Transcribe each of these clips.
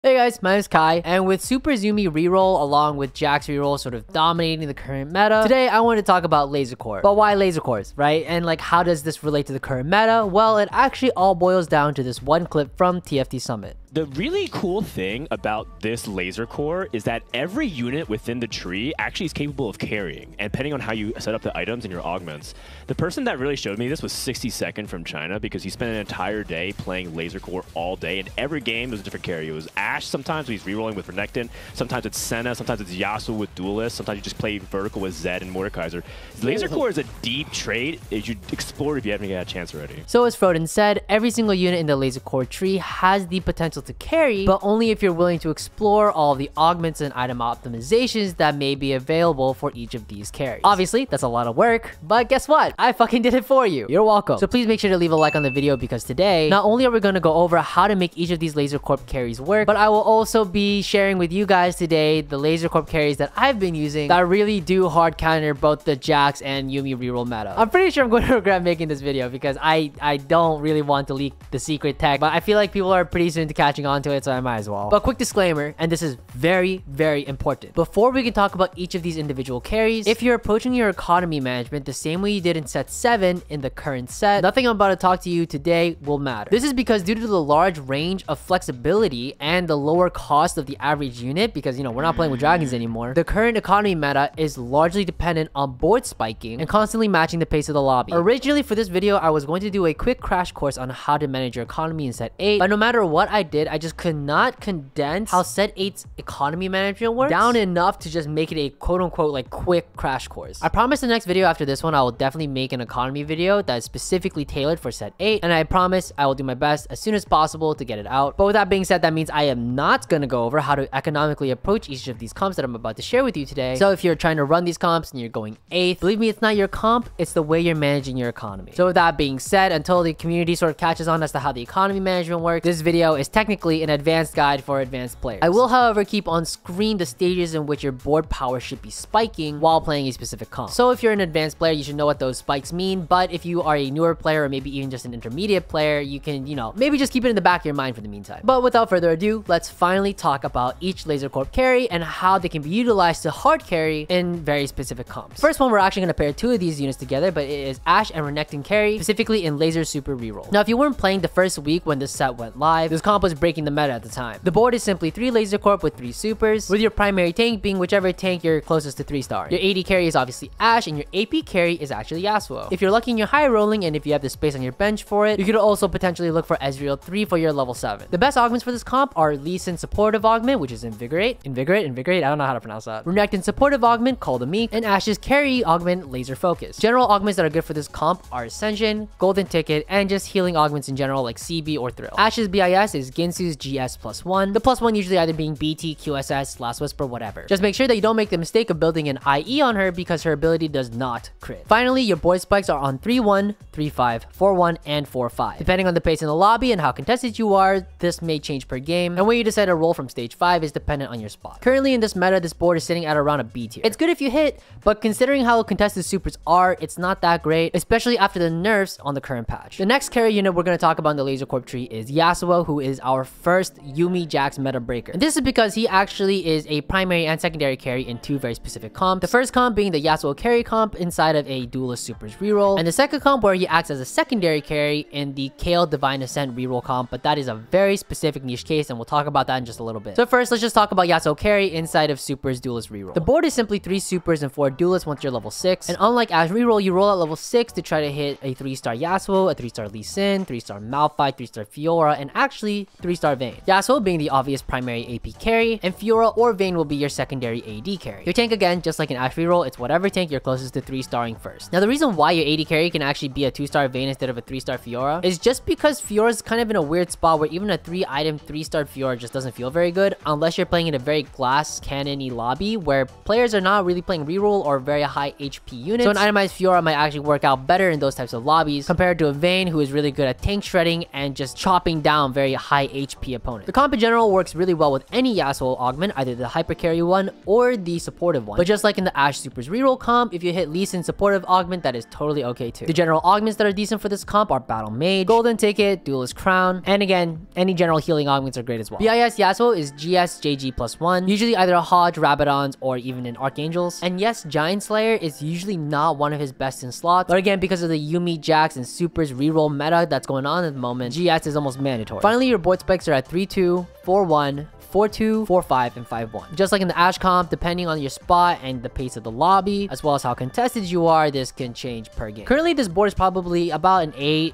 Hey guys, my name is Kai, and with Super Zumi reroll along with Jax reroll sort of dominating the current meta, today I want to talk about Lasercorps. But why Lasercorps, right? And like, how does this relate to the current meta? Well, it actually all boils down to this one clip from TFT Summit. The really cool thing about this Lasercorps is that every unit within the tree actually is capable of carrying, and depending on how you set up the items and your augments. The person that really showed me this was 60second from China, because he spent an entire day playing Lasercorps all day, and every game was a different carry. It was Ashe sometimes when he's rerolling with Renek, sometimes it's Senna, sometimes it's Yasuo with Duelist, sometimes you just play vertical with Zed and Mordekaiser. Lasercorps is a deep trade. You should explore it if you haven't had a chance already. So as Froden said, every single unit in the Lasercorps tree has the potential to carry, but only if you're willing to explore all the augments and item optimizations that may be available for each of these carries. Obviously, that's a lot of work, but guess what? I fucking did it for you. You're welcome. So please make sure to leave a like on the video, because today, not only are we going to go over how to make each of these Lasercorps carries work, but I will also be sharing with you guys today the Lasercorps carries that I've been using that really do hard counter both the Jax and Yuumi reroll meta. I'm pretty sure I'm going to regret making this video, because I don't really want to leak the secret tech, but I feel like people are pretty soon to catching on to it, so I might as well. But quick disclaimer, and this is very, very important. Before we can talk about each of these individual carries, if you're approaching your economy management the same way you did in set 7 in the current set, nothing I'm about to talk to you today will matter. This is because due to the large range of flexibility and the lower cost of the average unit, because you know we're not playing with dragons anymore, the current economy meta is largely dependent on board spiking and constantly matching the pace of the lobby. Originally for this video, I was going to do a quick crash course on how to manage your economy in set 8, but no matter what I did, I just could not condense how set 8's economy management works down enough to just make it a quote-unquote like quick crash course. I promise the next video after this one, I will definitely make an economy video that is specifically tailored for set 8, and I promise I will do my best as soon as possible to get it out. But with that being said, that means I am not going to go over how to economically approach each of these comps that I'm about to share with you today. So if you're trying to run these comps and you're going 8th, believe me, it's not your comp, it's the way you're managing your economy. So with that being said, until the community sort of catches on as to how the economy management works, this video is technically an advanced guide for advanced players. I will, however, keep on screen the stages in which your board power should be spiking while playing a specific comp. So if you're an advanced player, you should know what those spikes mean, but if you are a newer player or maybe even just an intermediate player, you can, you know, maybe just keep it in the back of your mind for the meantime. But without further ado, let's finally talk about each Lasercorps carry and how they can be utilized to hard carry in very specific comps. First one, we're actually going to pair 2 of these units together, but it is Ashe and Renek Carry, specifically in Laser Super Reroll. Now, if you weren't playing the first week when this set went live, this comp was breaking the meta at the time. The board is simply 3 Lasercorps with 3 supers, with your primary tank being whichever tank you're closest to 3-star. Your AD carry is obviously Ashe, and your AP carry is actually Yasuo. If you're lucky and you're high rolling, and if you have the space on your bench for it, you could also potentially look for Ezreal 3 for your level 7. The best augments for this comp are Lee Sin supportive augment, which is Invigorate, I don't know how to pronounce that. Renekton supportive augment, Call the Meek, and Ashe's carry augment, Laser Focus. General augments that are good for this comp are Ascension, Golden Ticket, and just healing augments in general like CB or Thrill. Ashe's BIS is Ginsu's GS +1, the +1 usually either being BT, QSS, Last Whisper, whatever. Just make sure that you don't make the mistake of building an IE on her, because her ability does not crit. Finally, your board spikes are on 3-1, 3-5, 4-1, and 4-5. Depending on the pace in the lobby and how contested you are, this may change per game, and where you decide to roll from stage 5 is dependent on your spot. Currently in this meta, this board is sitting at around a B tier. It's good if you hit, but considering how contested supers are, it's not that great, especially after the nerfs on the current patch. The next carry unit we're going to talk about in the Lasercorps tree is Yasuo, who is our first Yuumi Jax meta breaker. And this is because he actually is a primary and secondary carry in 2 very specific comps. The first comp being the Yasuo Carry comp inside of a Duelist Supers reroll, and the second comp where he acts as a secondary carry in the Kayle Divine Ascent reroll comp, but that is a very specific niche case, and we'll talk about that in just a little bit. So first, let's just talk about Yasuo Carry inside of Supers Duelist reroll. The board is simply 3 supers and 4 duelists once you're level 6, and unlike Ashe reroll, you roll at level 6 to try to hit a 3-star Yasuo, a 3-star Lee Sin, 3-star Malphite, 3-star Fiora, and actually 3-star Vayne. Yasuo being the obvious primary AP carry, and Fiora or Vayne will be your secondary AD carry. Your tank, again, just like an Ashe reroll, it's whatever tank you're closest to 3-starring first. Now, the reason why your AD carry can actually be a 2-star Vayne instead of a 3-star Fiora is just because Fiora's kind of in a weird spot where even a 3-item 3-star Fiora just doesn't feel very good unless you're playing in a very glass cannon-y lobby where players are not really playing reroll or very high HP units. So an itemized Fiora might actually work out better in those types of lobbies compared to a Vayne who is really good at tank shredding and just chopping down very high HP opponent. The comp in general works really well with any Yasuo augment, either the hyper carry one or the supportive one. But just like in the Ashe Super's reroll comp, if you hit Lee Sin supportive augment, that is totally okay too. The general augments that are decent for this comp are Battle Mage, Golden Ticket, Duelist Crown, and again, any general healing augments are great as well. BIS Yasuo is GS JG +1, usually either a Hodge, Rabadons, or even an Archangels. And yes, Giant Slayer is usually not one of his best in slots, but again, because of the Yuumi, Jax, and Supers reroll meta that's going on at the moment, GS is almost mandatory. Finally, your board spikes are at 3-2, 4-1, 4-2, 4-5, and 5-1. Just like in the Ashe comp, depending on your spot and the pace of the lobby, as well as how contested you are, this can change per game. Currently, this board is probably about an A+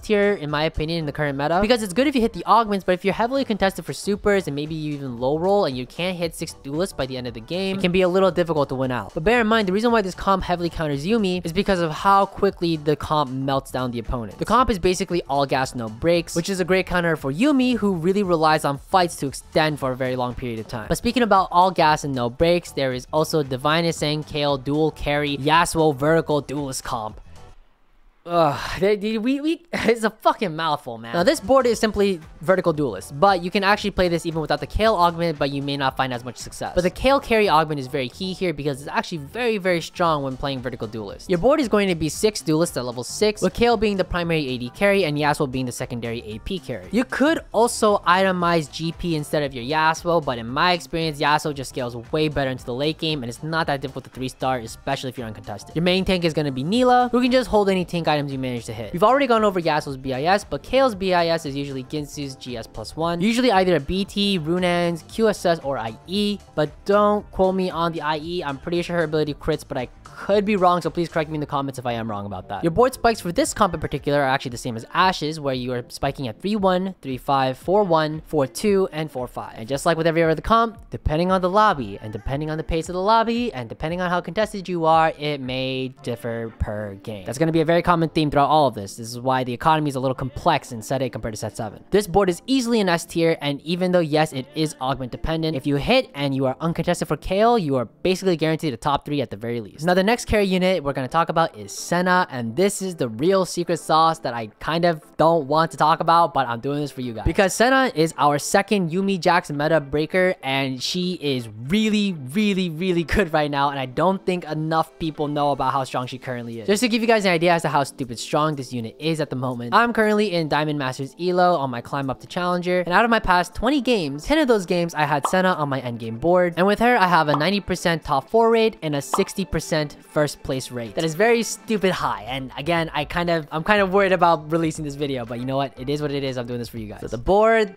tier, in my opinion, in the current meta, because it's good if you hit the augments, but if you're heavily contested for supers and maybe you even low roll and you can't hit 6 duelists by the end of the game, it can be a little difficult to win out. But bear in mind, the reason why this comp heavily counters Yuumi is because of how quickly the comp melts down the opponent. The comp is basically all gas, no breaks, which is a great counter for Yuumi, who really relies on fights to extend for a very long period of time. But speaking about all gas and no breaks, there is also Divinus and Kayle dual carry Yasuo vertical duelist comp. It's a fucking mouthful, man. Now, this board is simply vertical duelist, but you can actually play this even without the Kayle augment, but you may not find as much success. But the Kayle carry augment is very key here because it's actually very, very strong when playing vertical duelist. Your board is going to be 6 duelists at level 6, with Kayle being the primary AD carry and Yasuo being the secondary AP carry. You could also itemize GP instead of your Yasuo, but in my experience, Yasuo just scales way better into the late game, and it's not that difficult to 3-star, especially if you're uncontested. Your main tank is going to be Neela, who can just hold any tank items you manage to hit. We've already gone over Yasuo's BIS, but Kayle's BIS is usually Ginsu's GS +1, usually either a BT, Runan's, QSS, or IE, but don't quote me on the IE. I'm pretty sure her ability crits, but I could be wrong, so please correct me in the comments if I am wrong about that. Your board spikes for this comp in particular are actually the same as Ashe's, where you are spiking at 3-1, 3-5, 4-1, 4-2, and 4-5. And just like with every other comp, depending on the lobby, and depending on the pace of the lobby, and depending on how contested you are, it may differ per game. That's going to be a very common theme throughout all of this. This is why the economy is a little complex in set 8 compared to set 7. This board is easily an S tier, and even though yes, it is augment dependent, if you hit and you are uncontested for Kayle, you are basically guaranteed a top 3 at the very least. Now, the next carry unit we're going to talk about is Senna, and this is the real secret sauce that I kind of don't want to talk about, but I'm doing this for you guys. Because Senna is our second Yuumi Jax meta breaker, and she is really, really, really good right now, and I don't think enough people know about how strong she currently is. Just to give you guys an idea as to how stupid strong this unit is at the moment, I'm currently in Diamond Masters Elo on my climb up to Challenger, and out of my past 20 games, 10 of those games I had Senna on my endgame board, and with her I have a 90% top 4 rate and a 60% first place rate. That is very stupid high, and again, I'm kind of worried about releasing this video, but you know what? It is what it is. I'm doing this for you guys. So the board...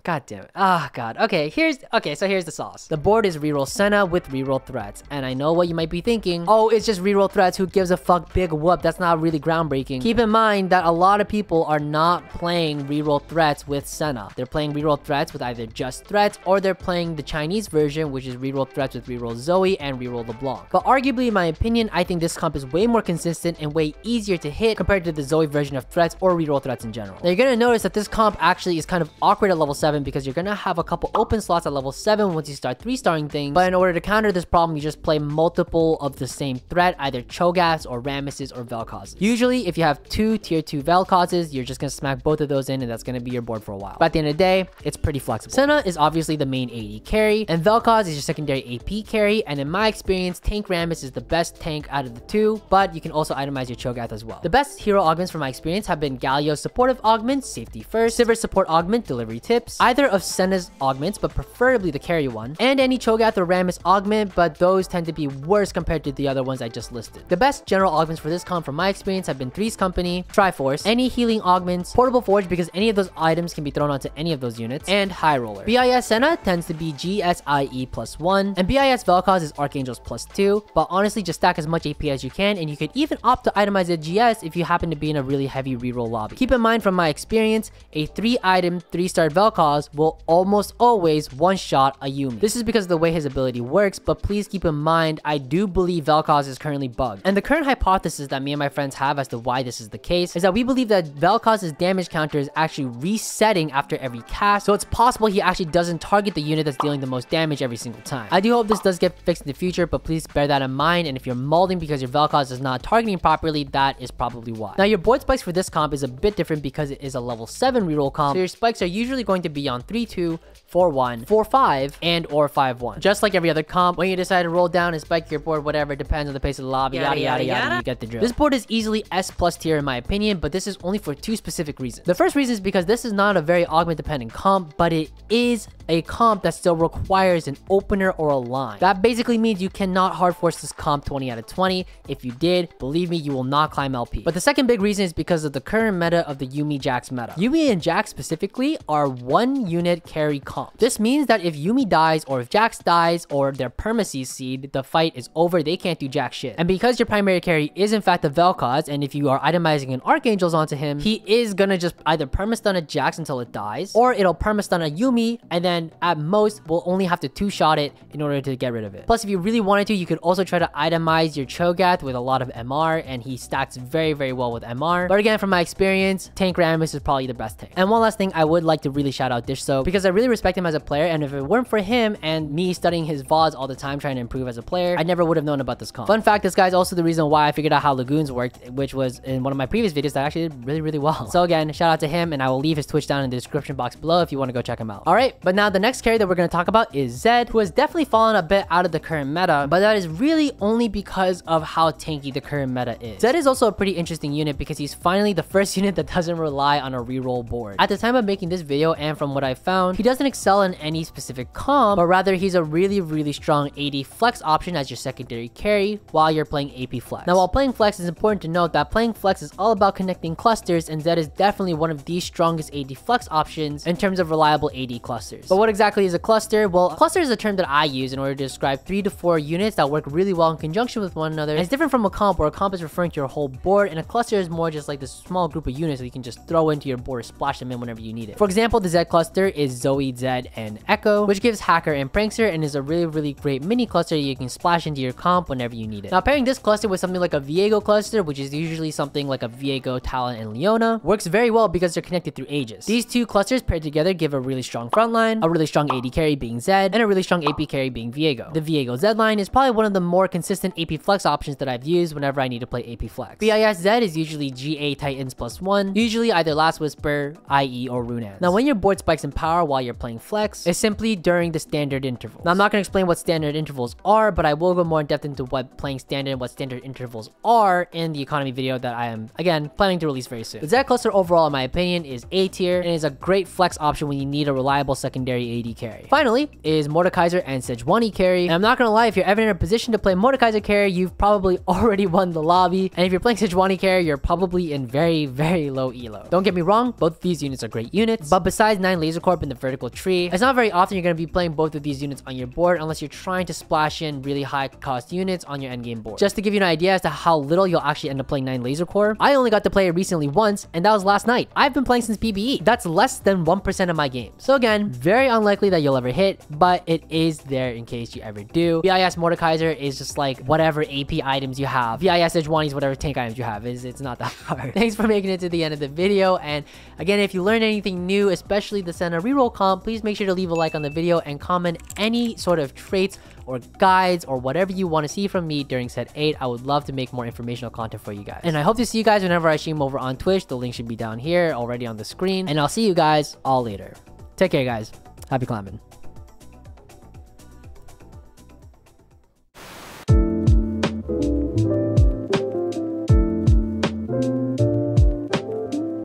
God damn it. Oh, God. Okay, so here's the sauce. The board is reroll Senna with reroll threats. And I know what you might be thinking. Oh, it's just reroll threats. Who gives a fuck? Big whoop. That's not really groundbreaking. Keep in mind that a lot of people are not playing reroll threats with Senna. They're playing reroll threats with either just threats, or they're playing the Chinese version, which is reroll threats with reroll Zoe and reroll LeBlanc. But arguably, in my opinion, I think this comp is way more consistent and way easier to hit compared to the Zoe version of threats or reroll threats in general. Now, you're gonna notice that this comp actually is kind of awkward at level 7 because you're gonna have a couple open slots at level 7 once you start 3-starring things, but in order to counter this problem, you just play multiple of the same threat, either Cho'Gaths or Ramesses or Vel'kozes. Usually, if you have 2 tier 2 Vel'kozes, you're just gonna smack both of those in, and that's gonna be your board for a while. But at the end of the day, it's pretty flexible. Senna is obviously the main AD carry, and Vel'koz is your secondary AP carry, and in my experience, Tank Ramess is the best tank out of the two, but you can also itemize your Cho'Gath as well. The best hero augments from my experience have been Galio's supportive augment, safety first, Sivir support augment, delivery tips, either of Senna's augments, but preferably the carry one, and any Cho'Gath or Ramess augment, but those tend to be worse compared to the other ones I just listed. The best general augments for this comp from my experience have been Three's Company, Triforce, any healing augments, Portable Forge because any of those items can be thrown onto any of those units, and High Roller. BIS Senna tends to be GSIE +1, and BIS Vel'koz is Archangels +2, but honestly just stack as much AP as you can, and you could even opt to itemize a GS if you happen to be in a really heavy reroll lobby. Keep in mind from my experience, a 3-item 3-star Vel'koz Vel'koz will almost always one-shot a Yuumi. This is because of the way his ability works, but please keep in mind, I do believe Vel'koz is currently bugged. And the current hypothesis that me and my friends have as to why this is the case is that we believe that Vel'koz's damage counter is actually resetting after every cast, so it's possible he actually doesn't target the unit that's dealing the most damage every single time. I do hope this does get fixed in the future, but please bear that in mind, and if you're molding because your Vel'koz is not targeting properly, that is probably why. Now, your board spikes for this comp is a bit different because it is a level 7 reroll comp, so your spikes are usually going to be on 3-2, 4-1, 4-5, and or 5-1. Just like every other comp, when you decide to roll down and spike your board, whatever, depends on the pace of the lobby, yada yada yada, you get the drill. This board is easily S+ tier in my opinion, but this is only for two specific reasons. The first reason is because this is not a very augment dependent comp, but it is a comp that still requires an opener or a line. That basically means you cannot hard force this comp 20 out of 20. If you did, believe me, you will not climb LP. But the second big reason is because of the current meta of the Yuumi Jax meta. Yuumi and Jax specifically are one unit carry comp. This means that if Yuumi dies or if Jax dies or their perma seed, the fight is over. They can't do jack shit. And because your primary carry is in fact the Vel'koz, and if you are itemizing an Archangels onto him, he is gonna just either perma-stun a Jax until it dies, or it'll perma-stun a Yuumi, and then at most will only have to two-shot it in order to get rid of it. Plus, if you really wanted to, you could also try to itemize your Cho'Gath with a lot of MR, and he stacks very, very well with MR. But again, from my experience, Tank Rammus is probably the best tank. And one last thing, I would like to really shout out DishSoap, because I really respect him as a player, and if it weren't for him and me studying his VODs all the time trying to improve as a player, I never would have known about this comp. Fun fact, this guy's also the reason why I figured out how Lagoons worked, which was in one of my previous videos that I actually did really, really well. So again, shout out to him, and I will leave his Twitch down in the description box below if you want to go check him out. Alright, but now the next carry that we're going to talk about is Zed, who has definitely fallen a bit out of the current meta, but that is really only because of how tanky the current meta is. Zed is also a pretty interesting unit because he's finally the first unit that doesn't rely on a reroll board. At the time of making this video, and from what I found, he doesn't excel in any specific comp, but rather he's a really, really strong AD flex option as your secondary carry while you're playing AP flex. Now, while playing flex, it's important to note that playing flex is all about connecting clusters, and Zed is definitely one of the strongest AD flex options in terms of reliable AD clusters. But what exactly is a cluster? Well, a cluster is a term that I use in order to describe 3 to 4 units that work really well in conjunction with one another. And it's different from a comp, where a comp is referring to your whole board, and a cluster is more just like this small group of units that you can just throw into your board or splash them in whenever you need it. For example, the Zed cluster is Zoe, Zed, and Echo, which gives Hacker and Prankster, and is a really, really great mini cluster you can splash into your comp whenever you need it. Now, pairing this cluster with something like a Viego cluster, which is usually something like a Viego, Talon, and Leona, works very well because they're connected through Aegis. These two clusters paired together give a really strong frontline, a really strong AD carry being Zed, and a really strong AP carry being Viego. The Viego Zed line is probably one of the more consistent AP flex options that I've used whenever I need to play AP flex. BIS Zed is usually GA Titans +1, usually either Last Whisper, IE, or Runans. Now, when your board spikes in power while you're playing flex, it's simply during the standard intervals. Now, I'm not going to explain what standard intervals are, but I will go more in depth into what playing standard and what standard intervals are in the economy video that I am, again, planning to release very soon. The Zed cluster overall, in my opinion, is A tier and is a great flex option when you need a reliable secondary AD carry. Finally is Mordekaiser and Sejuani Carry. And I'm not gonna lie, if you're ever in a position to play Mordekaiser Carry, you've probably already won the lobby. And if you're playing Sejuani Carry, you're probably in very, very low elo. Don't get me wrong, both of these units are great units, but besides 9 Lasercorps in the vertical tree, it's not very often you're gonna be playing both of these units on your board unless you're trying to splash in really high cost units on your endgame board. Just to give you an idea as to how little you'll actually end up playing 9 Lasercorps, I only got to play it recently once, and that was last night. I've been playing since PBE. That's less than 1% of my games. So again, very unlikely that you'll ever hit, but it is there in case you ever do. VIS Mordekaiser is just like whatever AP items you have. VIS Sejuani is whatever tank items you have. It's not that hard. Thanks for making it to the end of the video. And again, if you learned anything new, especially the Senna reroll comp, please make sure to leave a like on the video and comment any sort of traits or guides or whatever you want to see from me during set 8. I would love to make more informational content for you guys. And I hope to see you guys whenever I stream over on Twitch. The link should be down here already on the screen. And I'll see you guys all later. Take care, guys. Happy climbing.